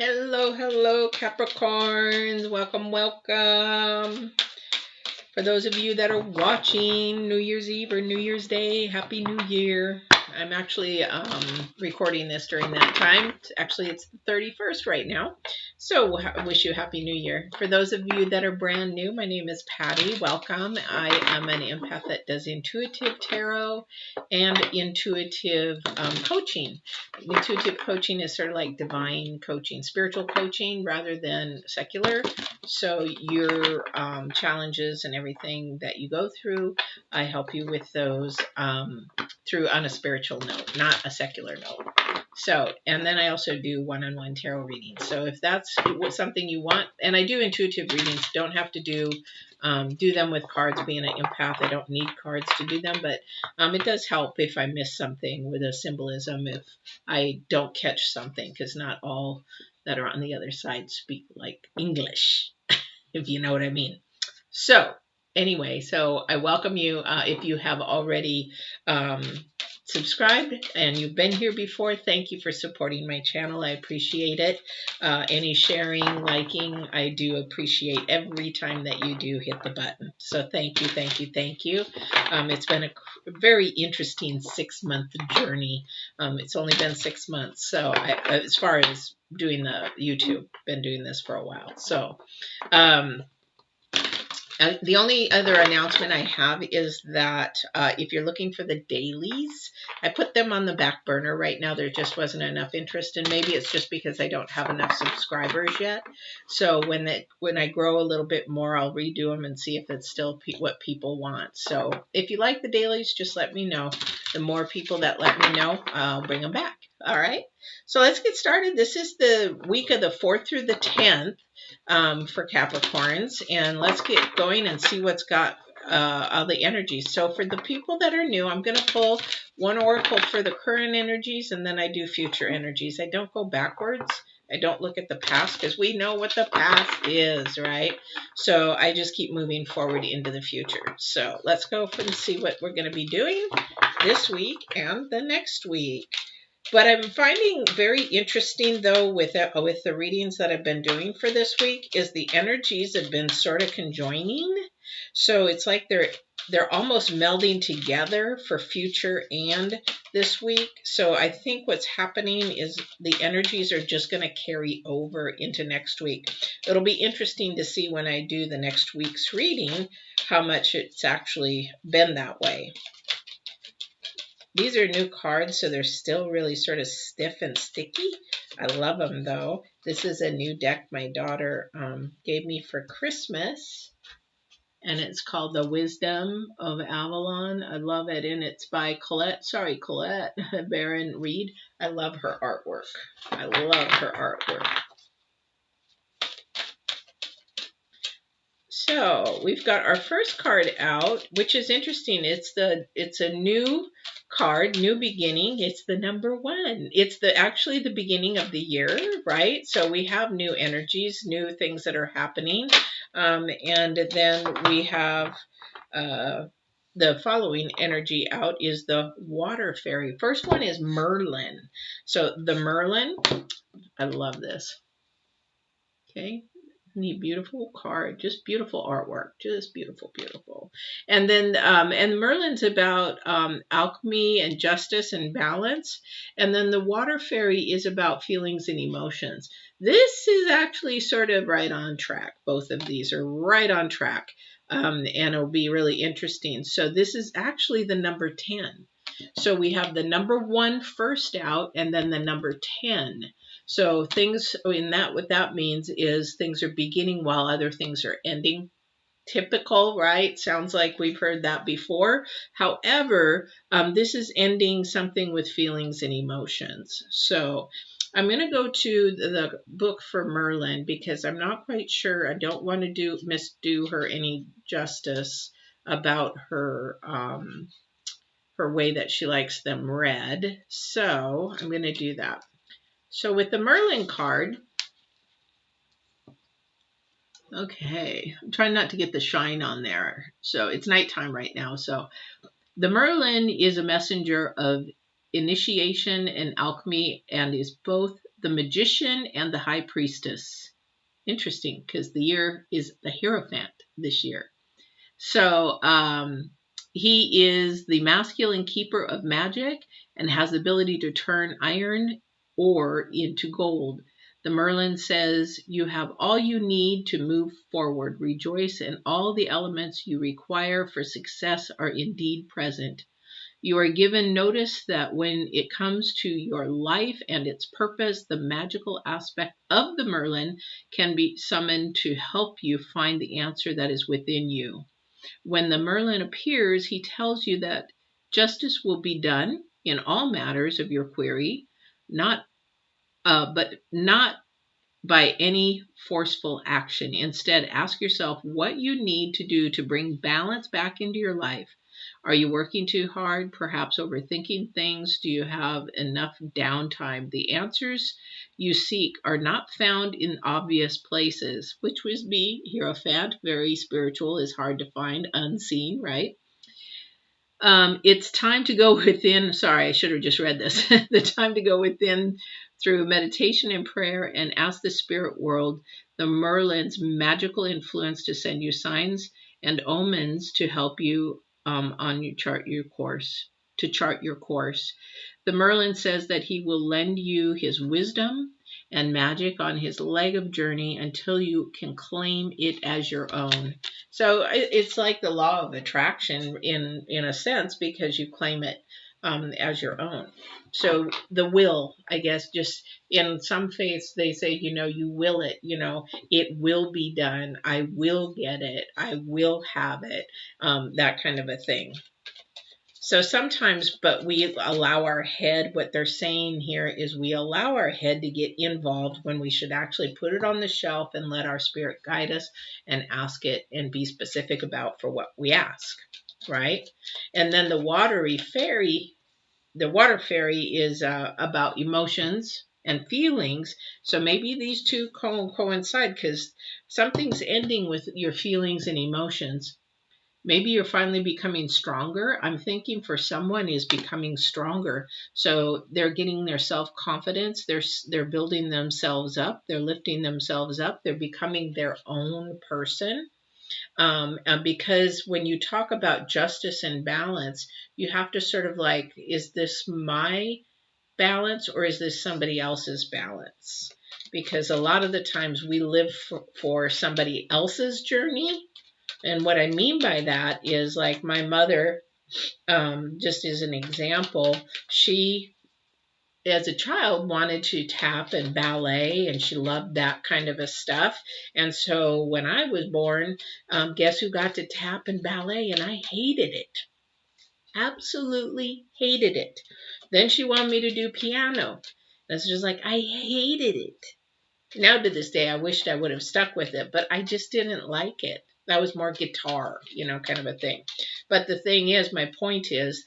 Hello, hello, Capricorns. Welcome, welcome. For those of you that are watching New Year's Eve or New Year's Day, Happy New Year. I'm actually recording this during that time. Actually, it's the 31st right now. So I wish you Happy New Year. For those of you that are brand new, my name is Patti. Welcome. I am an empath that does intuitive tarot and intuitive coaching. Intuitive coaching is sort of like divine coaching, spiritual coaching rather than secular. So your challenges and everything that you go through, I help you with those through on a spiritual note, not a secular note. So, and then I also do one-on-one tarot readings. So if that's something you want, and I do intuitive readings, don't have to do them with cards. Being an empath, I don't need cards to do them, but it does help if I miss something with a symbolism, if I don't catch something, because not all that are on the other side speak like English, if you know what I mean. So anyway, so I welcome you. If you have already subscribed and you've been here before, thank you for supporting my channel. I appreciate it. Any sharing, liking, I do appreciate every time that you do hit the button. So thank you, thank you, thank you. It's been a very interesting 6-month journey. It's only been 6 months. So as far as doing the YouTube, been doing this for a while. So the only other announcement I have is that if you're looking for the dailies, I put them on the back burner right now. There just wasn't enough interest, and maybe it's just because I don't have enough subscribers yet. So when I grow a little bit more, I'll redo them and see if it's still what people want. So if you like the dailies, just let me know. The more people that let me know, I'll bring them back. All right. So let's get started. This is the week of the 4th through the 10th. For Capricorns, and let's get going and see what's got all the energies. So for the people that are new, I'm going to pull one oracle for the current energies, and then I do future energies. I don't go backwards. I don't look at the past, because we know what the past is, right? So I just keep moving forward into the future. So let's go and see what we're going to be doing this week and the next week. What I'm finding very interesting, though, with the readings that I've been doing for this week is the energies have been sort of conjoining. So it's like they're almost melding together for future and this week. So I think what's happening is the energies are just going to carry over into next week. It'll be interesting to see when I do the next week's reading how much it's actually been that way. These are new cards, so they're still really sort of stiff and sticky. I love them, though. This is a new deck my daughter gave me for Christmas, and it's called The Wisdom of Avalon. I love it, and it's by Colette. Sorry, Colette. Baron-Reid. I love her artwork. I love her artwork. So we've got our first card out, which is interesting. It's a new card, new beginning. It's the number 1. It's actually the beginning of the year, right? So we have new energies, new things that are happening. And then we have the following energy out is the water fairy. First one is Merlin. So the Merlin, I love this. Okay. Neat, beautiful card, just beautiful artwork, just beautiful, beautiful. And then and Merlin's about alchemy and justice and balance. And then the water fairy is about feelings and emotions. This is actually sort of right on track. Both of these are right on track, and it'll be really interesting. So this is actually the number 10. So we have the number 1 first out, and then the number 10. So things in that, what that means is things are beginning while other things are ending. Typical, right? Sounds like we've heard that before. However, this is ending something with feelings and emotions. So I'm going to go to the book for Merlin because I'm not quite sure. I don't want to misdo her any justice about her her way that she likes them read. So I'm going to do that. So with the Merlin card, okay, I'm trying not to get the shine on there. So it's nighttime right now. So the Merlin is a messenger of initiation and alchemy, and is both the magician and the high priestess. Interesting, because the year is the Hierophant this year. So he is the masculine keeper of magic and has the ability to turn iron ore into gold. The Merlin says, you have all you need to move forward. Rejoice, and all the elements you require for success are indeed present. You are given notice that when it comes to your life and its purpose, the magical aspect of the Merlin can be summoned to help you find the answer that is within you. When the Merlin appears, he tells you that justice will be done in all matters of your query, but not by any forceful action. Instead, ask yourself what you need to do to bring balance back into your life. Are you working too hard, perhaps overthinking things? Do you have enough downtime? The answers you seek are not found in obvious places, which would be Hierophant, very spiritual, is hard to find, unseen, right? It's time to go within. Sorry, I should have just read this. The time to go within through meditation and prayer and ask the spirit world, the Merlin's magical influence, to send you signs and omens to help you chart your course. The Merlin says that he will lend you his wisdom and magic on his leg of journey until you can claim it as your own. So it's like the law of attraction in a sense, because you claim it as your own. So the will, I guess, just in some faiths, they say, you will it, it will be done. I will get it. I will have it. That kind of a thing. So sometimes, but we allow our head, what they're saying here is we allow our head to get involved when we should actually put it on the shelf and let our spirit guide us and ask it and be specific about for what we ask, right? And then the water fairy is about emotions and feelings. So maybe these two coincide, because something's ending with your feelings and emotions. Maybe you're finally becoming stronger. I'm thinking for someone is becoming stronger. So they're getting their self-confidence. They're building themselves up. They're lifting themselves up. They're becoming their own person. Because when you talk about justice and balance, you have to sort of like, is this my balance or is this somebody else's balance? Because a lot of the times we live for somebody else's journey. And what I mean by that is, like, my mother, just as an example, she, as a child, wanted to tap and ballet, and she loved that kind of a stuff. And so when I was born, guess who got to tap and ballet? And I hated it. Absolutely hated it. Then she wanted me to do piano. And it's just like, I hated it. Now to this day, I wished I would have stuck with it, but I just didn't like it. That was more guitar, kind of a thing. But the thing is, my point is,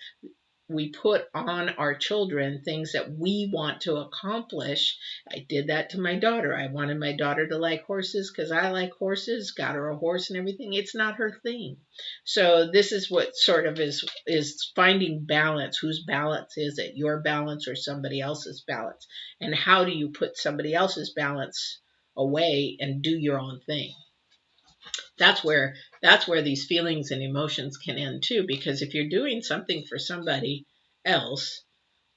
we put on our children things that we want to accomplish. I did that to my daughter. I wanted my daughter to like horses because I like horses, got her a horse and everything. It's not her thing. So this is what sort of is finding balance. Whose balance is it? Your balance or somebody else's balance? And how do you put somebody else's balance away and do your own thing? That's where these feelings and emotions can end too, because if you're doing something for somebody else,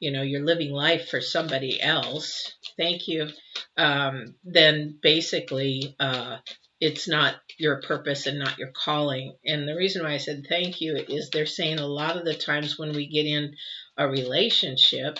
you're living life for somebody else, thank you, then basically it's not your purpose and not your calling. And the reason why I said thank you is they're saying a lot of the times when we get in a relationship,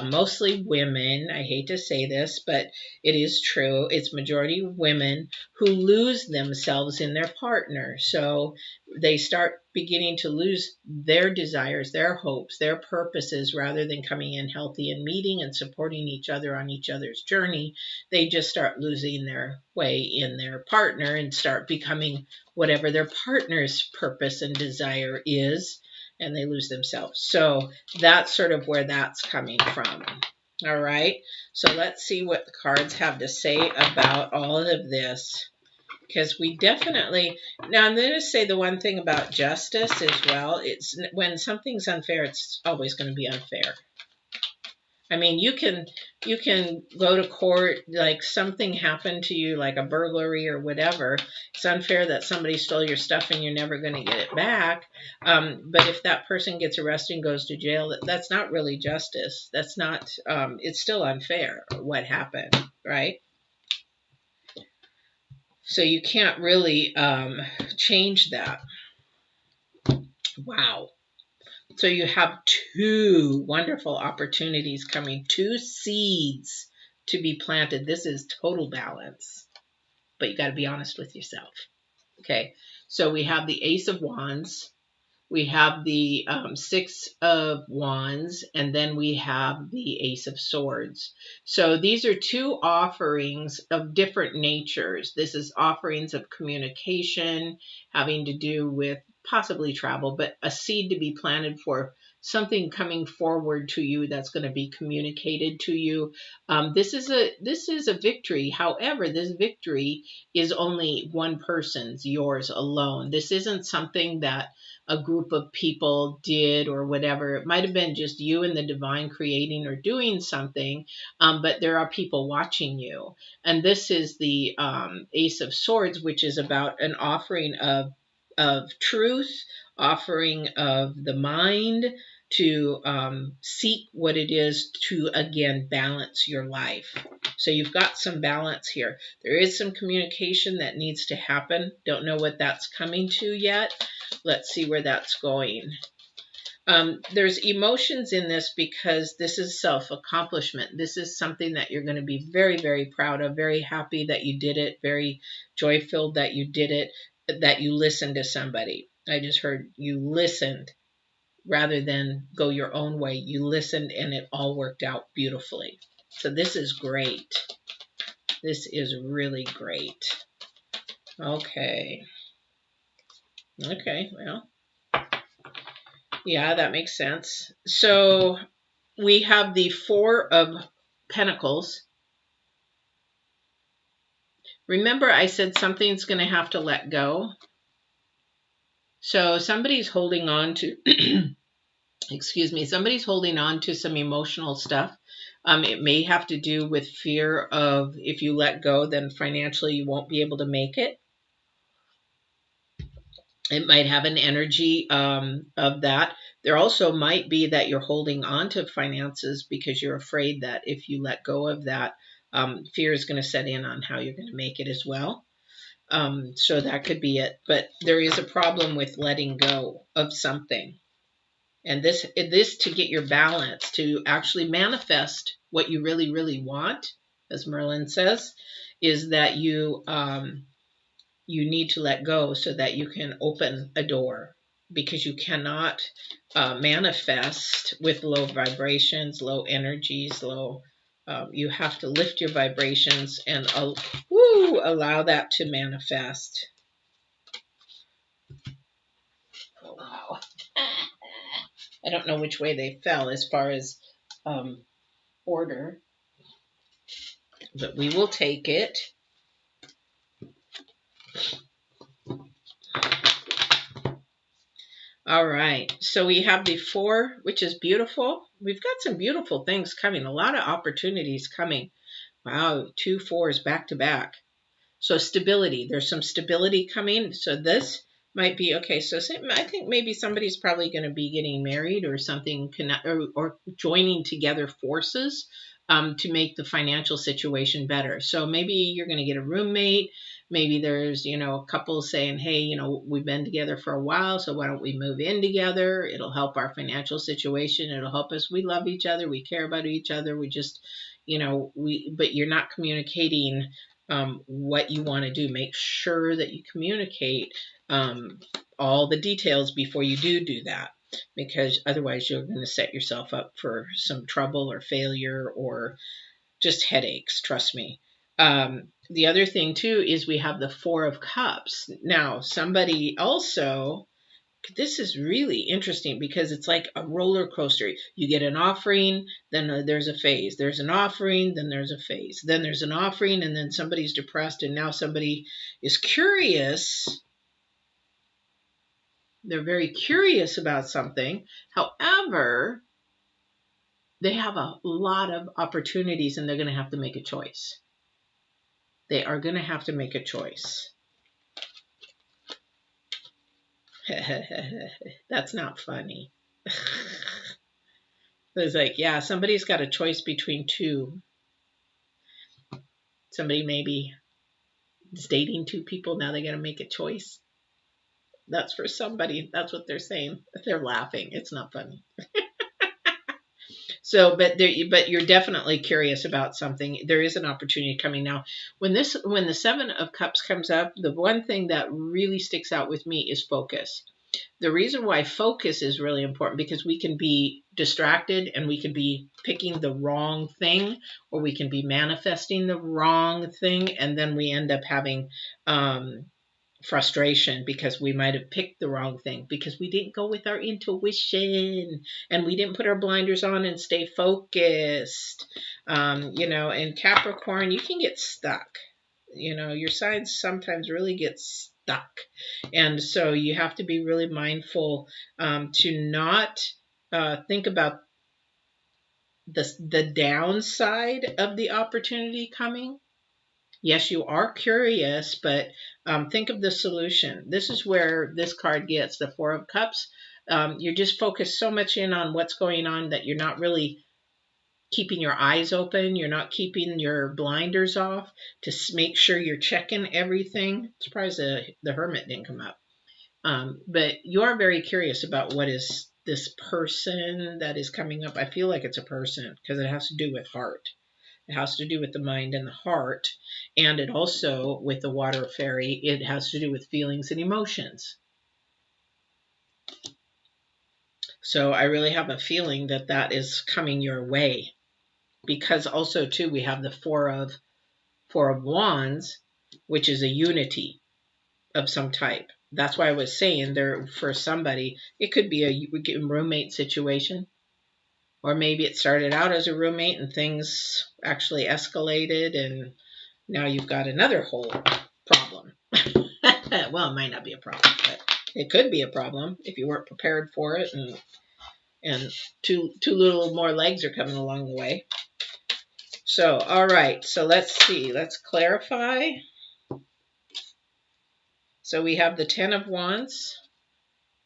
mostly women, I hate to say this, but it is true, it's majority women who lose themselves in their partner. So they start beginning to lose their desires, their hopes, their purposes, rather than coming in healthy and meeting and supporting each other on each other's journey. They just start losing their way in their partner and start becoming whatever their partner's purpose and desire is, and they lose themselves. So that's sort of where that's coming from. All right, so let's see what the cards have to say about all of this. Because we definitely, now I'm going to say the one thing about justice as well, it's when something's unfair, it's always going to be unfair. I mean, you can go to court, like something happened to you, like a burglary or whatever. It's unfair that somebody stole your stuff and you're never going to get it back. But if that person gets arrested and goes to jail, that's not really justice. That's not. It's still unfair what happened, right? So you can't really change that. Wow. So you have two wonderful opportunities coming, two seeds to be planted. This is total balance, but you got to be honest with yourself. Okay. So we have the Ace of Wands. We have the Six of Wands, and then we have the Ace of Swords. So these are two offerings of different natures. This is offerings of communication, having to do with possibly travel, but a seed to be planted for something coming forward to you that's going to be communicated to you. This is a victory. However, this victory is only one person's, yours alone. This isn't something that a group of people did or whatever. It might have been just you and the divine creating or doing something, but there are people watching you. And this is the Ace of Swords, which is about an offering of truth, offering of the mind to seek what it is to, again, balance your life. So you've got some balance here. There is some communication that needs to happen. Don't know what that's coming to yet. Let's see where that's going. There's emotions in this because this is self-accomplishment. This is something that you're going to be very, very proud of, very happy that you did it, very joy-filled that you did it, that you listened to somebody. I just heard you listened rather than go your own way. You listened and it all worked out beautifully. So this is great. This is really great. Okay. Okay, well, yeah, that makes sense. So we have the Four of Pentacles. Remember I said something's going to have to let go. So somebody's holding on to, excuse me, somebody's holding on to some emotional stuff. It may have to do with fear of if you let go, then financially you won't be able to make it. It might have an energy of that. There also might be that you're holding on to finances because you're afraid that if you let go of that, fear is going to set in on how you're going to make it as well. So that could be it. But there is a problem with letting go of something. And this to get your balance, to actually manifest what you really, really want, as Merlin says, is that you need to let go so that you can open a door, because you cannot manifest with low vibrations, low energies, low. You have to lift your vibrations and allow that to manifest. Oh, wow. I don't know which way they fell as far as order, but we will take it. All right, so we have the Four, which is beautiful. We've got some beautiful things coming, a lot of opportunities coming. Wow, 2 4s back to back. So stability, there's some stability coming. So this might be, okay, so I think maybe somebody's probably going to be getting married or something, or joining together forces to make the financial situation better. So maybe you're going to get a roommate. Maybe there's, a couple saying, hey, we've been together for a while, so why don't we move in together? It'll help our financial situation. It'll help us. We love each other. We care about each other. We just, but you're not communicating what you want to do. Make sure that you communicate all the details before you do that, because otherwise you're going to set yourself up for some trouble or failure or just headaches. Trust me. The other thing too is we have the Four of Cups. Now, somebody also, this is really interesting because it's like a roller coaster. You get an offering, then there's a phase. There's an offering, then there's a phase. Then there's an offering, and then somebody's depressed, and now somebody is curious. They're very curious about something. However, they have a lot of opportunities and they're going to have to make a choice. They are going to have to make a choice. That's not funny. It's like, yeah, somebody's got a choice between two. Somebody maybe is dating two people. Now they got to make a choice. That's for somebody. That's what they're saying. They're laughing. It's not funny. So, but you're definitely curious about something. There is an opportunity coming now. When the Seven of Cups comes up, the one thing that really sticks out with me is focus. The reason why focus is really important, because we can be distracted and we can be picking the wrong thing, or we can be manifesting the wrong thing, and then we end up having frustration because we might have picked the wrong thing because we didn't go with our intuition and we didn't put our blinders on and stay focused. And Capricorn, you can get stuck. Your signs sometimes really get stuck. And so you have to be really mindful to not think about the downside of the opportunity coming. Yes, you are curious, but think of the solution. This is where this card gets the Four of Cups. You're just focused so much in on what's going on that you're not really keeping your eyes open. You're not keeping your blinders off to make sure you're checking everything. I'm surprised the Hermit didn't come up. But you are very curious about what is this person that is coming up. I feel like it's a person because it has to do with heart. It has to do with the mind and the heart. And it also, with the water fairy, it has to do with feelings and emotions. So I really have a feeling that that is coming your way. Because also, too, we have the Four of Wands, which is a unity of some type. That's why I was saying there, for somebody, it could be a roommate situation. Or maybe it started out as a roommate and things actually escalated and now you've got another whole problem. Well, it might not be a problem, but it could be a problem if you weren't prepared for it, and two little more legs are coming along the way. So, all right. So let's see. Let's clarify. So we have the Ten of Wands,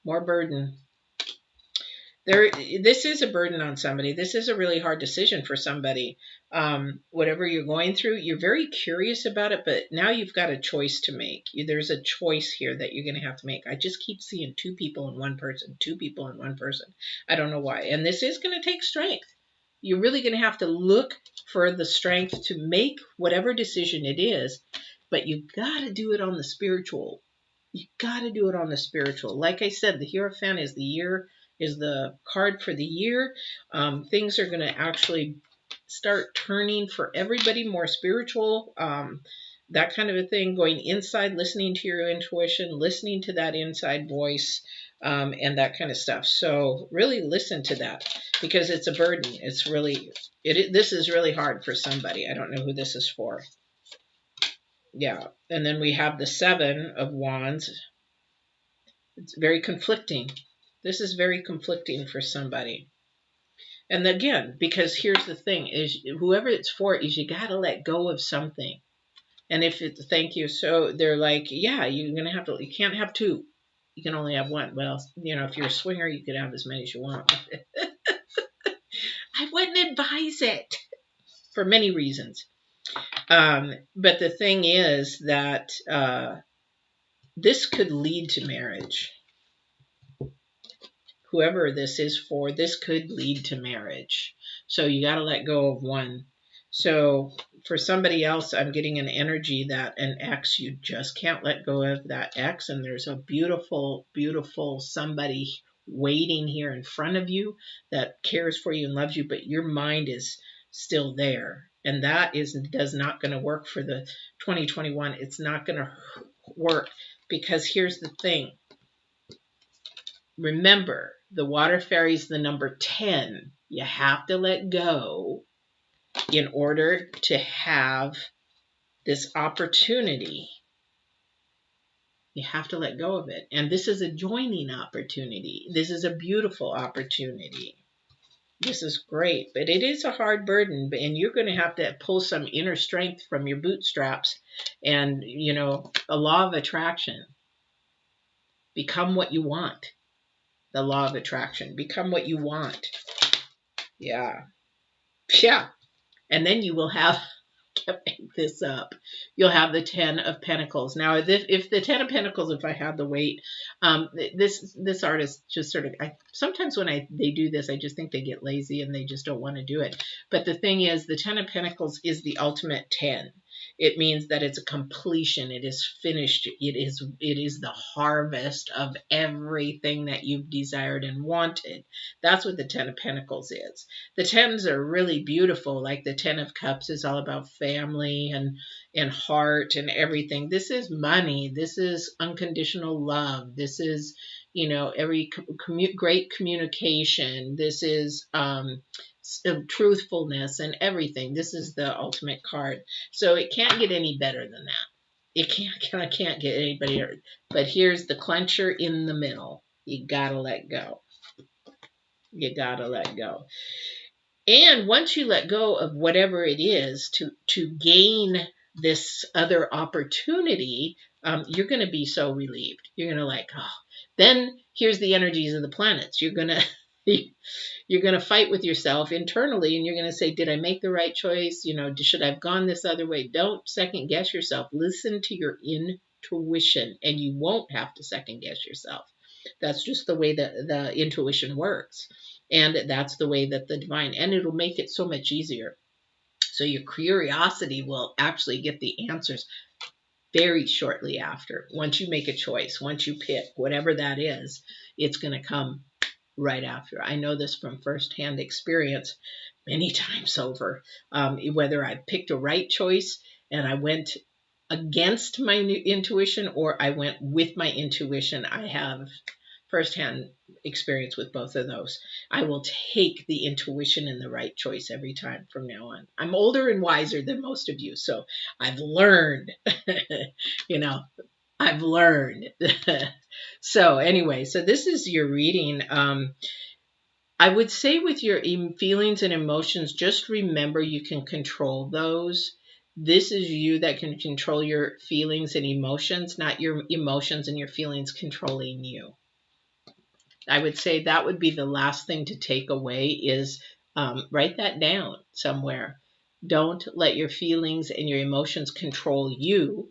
more burden. This is a burden on somebody. This is a really hard decision for somebody. Whatever you're going through, you're very curious about it, but now you've got a choice to make. There's a choice here that you're going to have to make. I just keep seeing two people and one person, two people and one person. I don't know why. And this is going to take strength. You're really going to have to look for the strength to make whatever decision it is, but you got to do it on the spiritual. You got to do it on the spiritual. Like I said, the Hierophant is the card for the year. Things are going to actually start turning for everybody more spiritual, that kind of a thing, going inside, listening to your intuition, listening to that inside voice, and that kind of stuff. So really listen to that because it's a burden. It's really, this is really hard for somebody. I don't know who this is for. Yeah. And then we have the Seven of Wands. It's very conflicting. This is very conflicting for somebody. And again, because here's the thing, is whoever it's for is you got to let go of something. And if it's thank you, so they're like, yeah, you're going to have to, you can't have two. You can only have one. Well, if you're a swinger, you could have as many as you want. I wouldn't advise it for many reasons. But the thing is that this could lead to marriage. Whoever this is for, this could lead to marriage. So you got to let go of one. So for somebody else, I'm getting an energy that an ex, you just can't let go of that ex. And there's a beautiful, beautiful somebody waiting here in front of you that cares for you and loves you, but your mind is still there. And that does not going to work for the 2021. It's not going to work because here's the thing. Remember, the water fairy is the number 10. You have to let go in order to have this opportunity. You have to let go of it. And this is a joining opportunity. This is a beautiful opportunity. This is great, but it is a hard burden, and you're going to have to pull some inner strength from your bootstraps and, a law of attraction. Become what you want. The law of attraction. Become what you want. Yeah. Yeah. And then you will have, can't make this up, you'll have the 10 of Pentacles. Now, if the 10 of Pentacles, if I have the weight, this artist just sort of, sometimes when they do this, I just think they get lazy and they just don't want to do it. But the thing is, the 10 of Pentacles is the ultimate 10. It means that it's a completion. It is finished. It is the harvest of everything that you've desired and wanted. That's what the 10 of Pentacles is. The 10s are really beautiful. Like the 10 of Cups is all about family and heart and everything. This is money. This is unconditional love. This is, every great communication. This is truthfulness and everything. This is the ultimate card. So it can't get any better than that. It can't get anybody better. But here's the clencher in the middle. You gotta let go. You gotta let go. And once you let go of whatever it is to gain this other opportunity, you're going to be so relieved. You're going to then here's the energies of the planets. You're going to fight with yourself internally, and you're going to say, did I make the right choice? Should I have gone this other way? Don't second guess yourself. Listen to your intuition, and you won't have to second guess yourself. That's just the way that the intuition works. And that's the way that the divine, and it'll make it so much easier. So your curiosity will actually get the answers very shortly after. Once you make a choice, once you pick whatever that is, it's going to come right after. I know this from firsthand experience many times over. Whether I picked a right choice and I went against my intuition or I went with my intuition, I have firsthand experience with both of those. I will take the intuition and the right choice every time from now on. I'm older and wiser than most of you, so I've learned, I've learned. So anyway, so this is your reading. I would say with your feelings and emotions, just remember you can control those. This is you that can control your feelings and emotions, not your emotions and your feelings controlling you. I would say that would be the last thing to take away is write that down somewhere. Don't let your feelings and your emotions control you.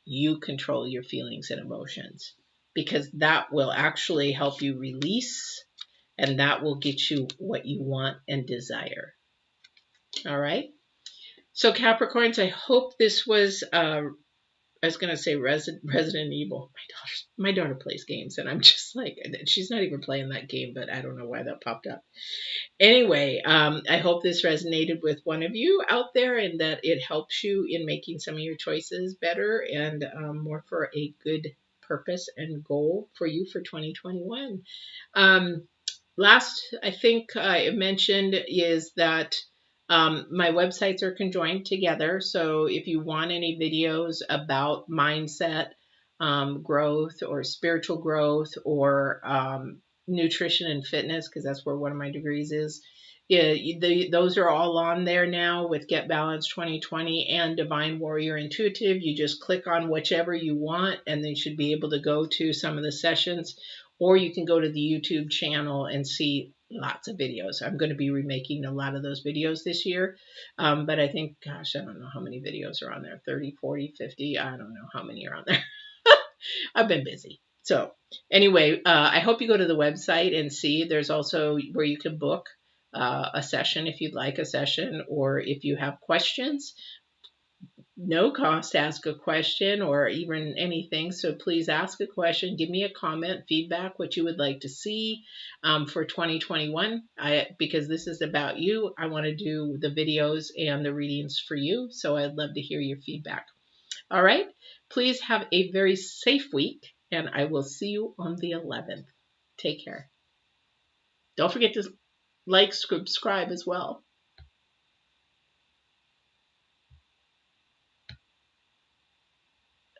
You control your feelings and emotions, because that will actually help you release, and that will get you what you want and desire. All right. So Capricorns, I hope this was I was going to say Resident Evil. My daughter plays games, and I'm just like, she's not even playing that game, but I don't know why that popped up. Anyway, I hope this resonated with one of you out there, and that it helps you in making some of your choices better and more for a good purpose and goal for you for 2021. Last, I think I mentioned is that my websites are conjoined together. So if you want any videos about mindset, growth, or spiritual growth, or nutrition and fitness, because that's where one of my degrees is, those are all on there now with Get Balanced 2020 and Divine Warrior Intuitive. You just click on whichever you want, and they should be able to go to some of the sessions, or you can go to the YouTube channel and see lots of videos. I'm going to be remaking a lot of those videos this year. But I think, gosh, I don't know how many videos are on there. 30, 40, 50. I don't know how many are on there. I've been busy. So anyway, I hope you go to the website and see. There's also where you can book a session if you'd like a session, or if you have questions. No cost to ask a question or even anything. So please ask a question, give me a comment, feedback, what you would like to see for 2021. Because this is about you. I want to do the videos and the readings for you. So I'd love to hear your feedback. All right. Please have a very safe week, and I will see you on the 11th. Take care. Don't forget to like, subscribe as well.